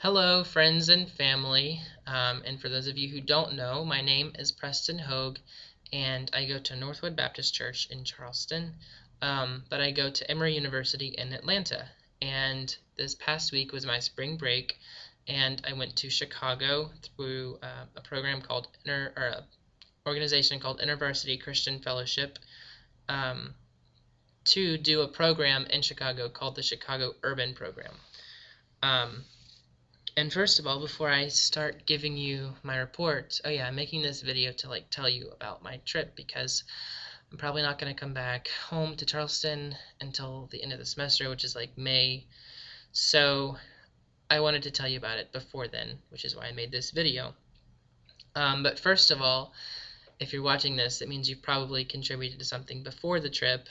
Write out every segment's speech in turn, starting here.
Hello, friends and family. And for those of you who don't know, my name is Preston Hogue, and I go to Northwood Baptist Church in Charleston, but I go to Emory University in Atlanta. And this past week was my spring break, and I went to Chicago through a program called or a organization called InterVarsity Christian Fellowship um, to do a program in Chicago called the Chicago Urban Program. Um, And first of all, before I start giving you my report, oh yeah, I'm making this video to tell you about my trip because I'm probably not going to come back home to Charleston until the end of the semester, which is like May. So I wanted to tell you about it before then, which is why I made this video. But first of all, if you're watching this, it means you've probably contributed to something before the trip.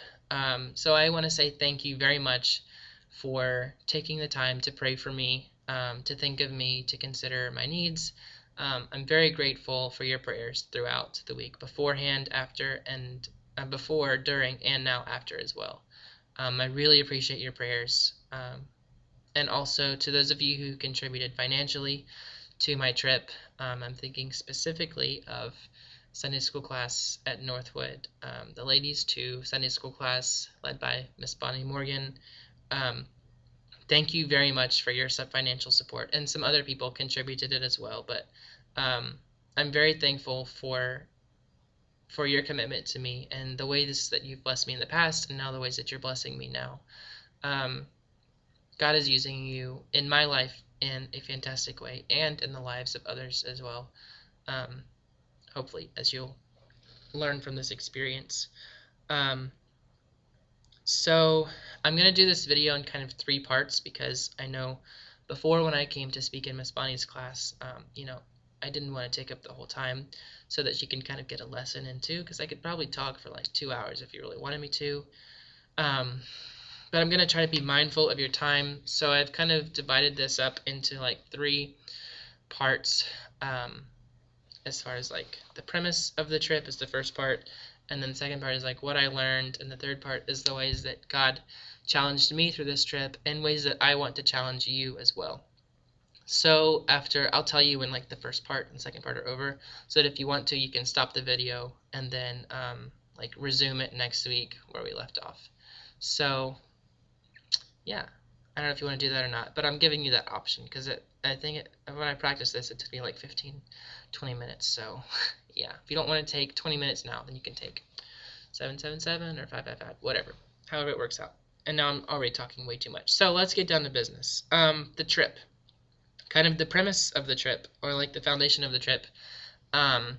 So I want to say thank you very much for taking the time to pray for me, to think of me, to consider my needs. I'm very grateful for your prayers throughout the week, beforehand, after, and before, during, and now after as well. I really appreciate your prayers. And also to those of you who contributed financially to my trip, I'm thinking specifically of Sunday school class at Northwood, the ladies to Sunday school class led by Miss Bonnie Morgan. Um, Thank you very much for your financial support, and some other people contributed it as well. But I'm very thankful for your commitment to me and the ways that you've blessed me in the past, and now the ways that you're blessing me now. Um, God is using you in my life in a fantastic way, and in the lives of others as well. Um, Hopefully, as you'll learn from this experience. Um, So I'm going to do this video in kind of three parts because I know before when I came to speak in Miss Bonnie's class, I didn't want to take up the whole time so that she can kind of get a lesson into, because I could probably talk for like 2 hours if you really wanted me to. Um, but I'm going to try to be mindful of your time, so I've kind of divided this up into like three parts. Um, as far as like the premise of the trip is the first part, and then the second part is like what I learned, and the third part is the ways that God challenged me through this trip and ways that I want to challenge you as well. So after, I'll tell you when like the first part and second part are over, so that if you want to, you can stop the video and then like resume it next week where we left off. So yeah, I don't know if you want to do that or not, but I'm giving you that option because when I practiced this, it took me like 15, 20 minutes. So yeah, if you don't want to take 20 minutes now, then you can take 777 or 555, whatever, however it works out. And now I'm already talking way too much. So let's get down to business. The trip, kind of the premise of the trip, or like the foundation of the trip, um,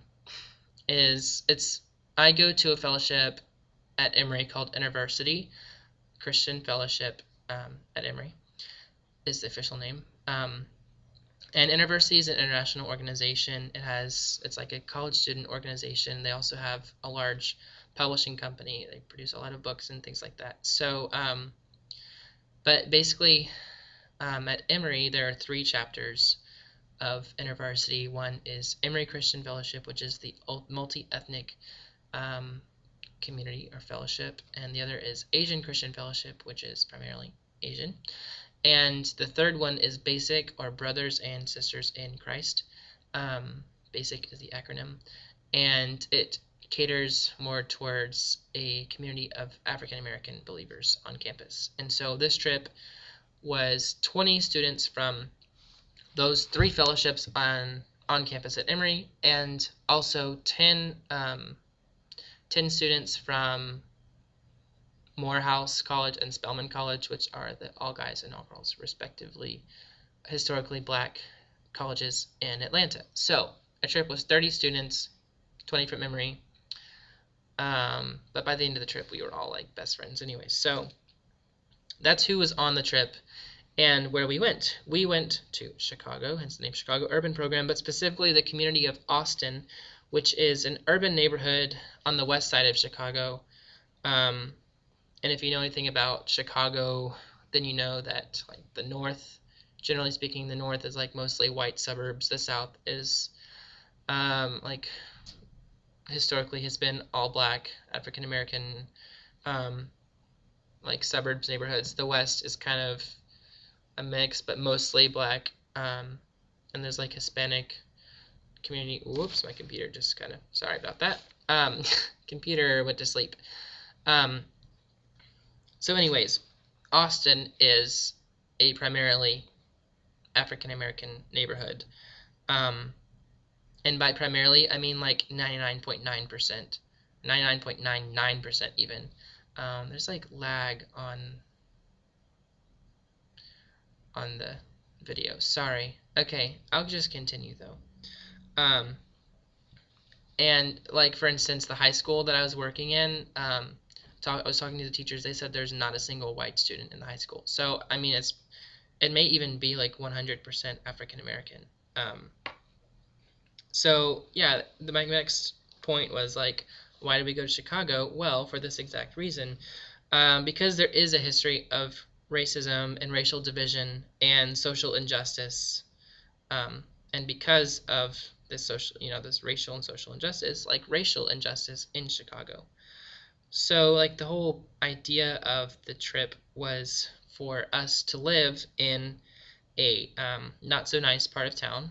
is I go to a fellowship at Emory called InterVarsity Christian Fellowship at Emory is the official name. And InterVarsity is an international organization. It's like a college student organization. They also have a large publishing company. They produce a lot of books and things like that. So, but basically, at Emory, there are three chapters of InterVarsity. One is Emory Christian Fellowship, which is the multi-ethnic community or fellowship, and the other is Asian Christian Fellowship, which is primarily Asian. And the third one is BASIC, or Brothers and Sisters in Christ. BASIC is the acronym, and it caters more towards a community of African American believers on campus. And so this trip was 20 students from those three fellowships on campus at Emory, and also 10 students from Morehouse College and Spelman College, which are the all guys and all girls, respectively, historically black colleges in Atlanta. So a trip was 30 students, 20 from Emory. But by the end of the trip, we were all like best friends anyway. So that's who was on the trip and where we went. We went to Chicago, hence the name Chicago Urban Program, but specifically the community of Austin, which is an urban neighborhood on the west side of Chicago. And if you know anything about Chicago, then you know that like the north, generally speaking, the north is like mostly white suburbs. The south is like historically has been all black, African American, like suburbs neighborhoods. The west is kind of a mix, but mostly black and there's like Hispanic community. Whoops, my computer just kind of, sorry about that. Computer went to sleep. Um, so anyways, Austin is a primarily African American neighborhood. Um, and by primarily, I mean like 99.9%, 99.99% even. There's like lag on the video. Sorry. Okay, I'll just continue though. Um, and like for instance, the high school that I was working in, I was talking to the teachers. They said there's not a single white student in the high school. So I mean, it may even be like 100% African American. Um, so yeah, my next point was like, why did we go to Chicago? Well, for this exact reason, because there is a history of racism and racial division and social injustice, and because of this this racial and social injustice, like racial injustice in Chicago. So, like the whole idea of the trip was for us to live in a not so nice part of town,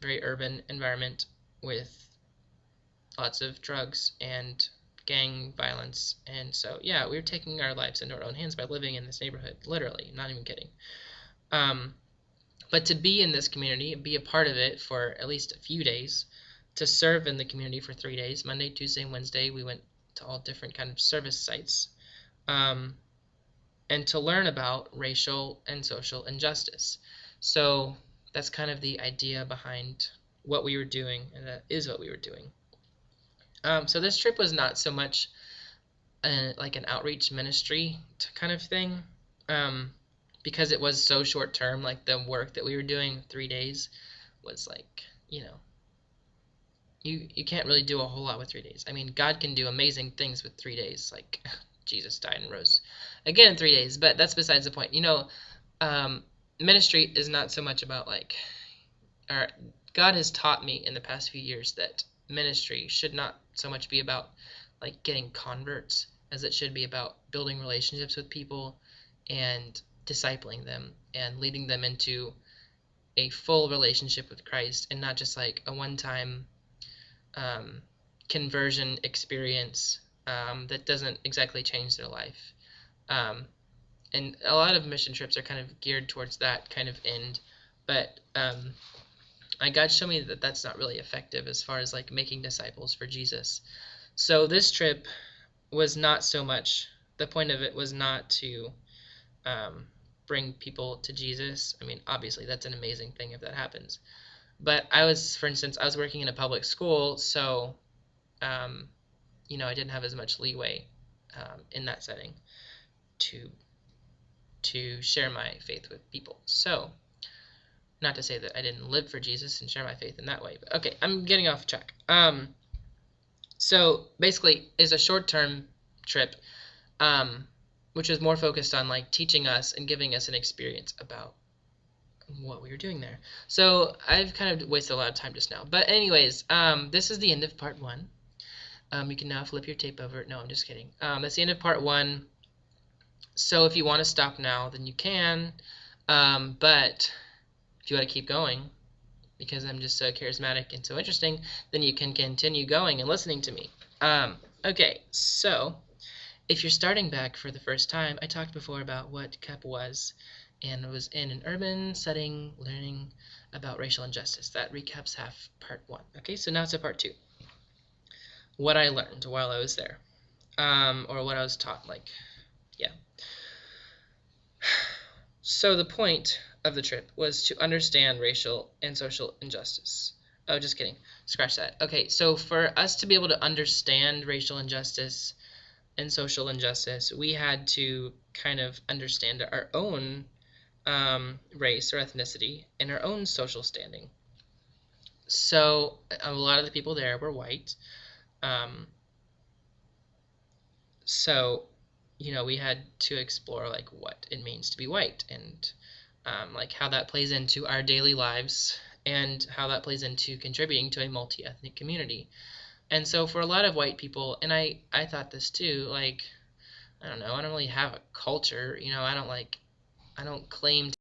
very urban environment with lots of drugs and gang violence. And so, yeah, we were taking our lives into our own hands by living in this neighborhood, literally, not even kidding. Um, but to be in this community, be a part of it for at least a few days, to serve in the community for 3 days, Monday, Tuesday, and Wednesday, we went to all different kind of service sites, um, and to learn about racial and social injustice. So that's kind of the idea behind what we were doing, and that is what we were doing. So this trip was not so much like an outreach ministry kind of thing, um, because it was so short term. Like the work that we were doing 3 days was like, you can't really do a whole lot with 3 days. I mean, God can do amazing things with 3 days. Like Jesus died and rose again in 3 days, but that's besides the point. Um, Ministry is not so much about like, or God has taught me in the past few years that ministry should not so much be about like getting converts as it should be about building relationships with people and discipling them and leading them into a full relationship with Christ, and not just like a one-time um, conversion experience that doesn't exactly change their life. Um, and a lot of mission trips are kind of geared towards that kind of end, but God showed me that that's not really effective as far as like making disciples for Jesus. So this trip was not so much, the point of it was not to um, bring people to Jesus. I mean, obviously that's an amazing thing if that happens. But for instance, I was working in a public school, so um, I didn't have as much leeway in that setting to share my faith with people. So, not to say that I didn't live for Jesus and share my faith in that way, but okay, I'm getting off track. So basically, it's a short-term trip, um, which was more focused on like teaching us and giving us an experience about what we were doing there. So I've kind of wasted a lot of time just now. But anyways, this is the end of part one. You can now flip your tape over. No, I'm just kidding. That's the end of part one. So if you want to stop now, then you can. But if you want to keep going, because I'm just so charismatic and so interesting, then you can continue going and listening to me. Okay, so if you're starting back for the first time, I talked before about what CUP was, and it was in an urban setting learning about racial injustice. That recaps half part one. Okay, so now to part two. What I learned while I was there, or what I was taught, like, yeah. So the point of the trip was to understand racial and social injustice. Oh, just kidding. Scratch that. Okay, so for us to be able to understand racial injustice and social injustice, we had to kind of understand our own race or ethnicity and our own social standing. So a lot of the people there were white. Um, so we had to explore like what it means to be white, and like how that plays into our daily lives and how that plays into contributing to a multi-ethnic community. And so for a lot of white people, and I thought this too, like, I don't know, I don't really have a culture, I don't claim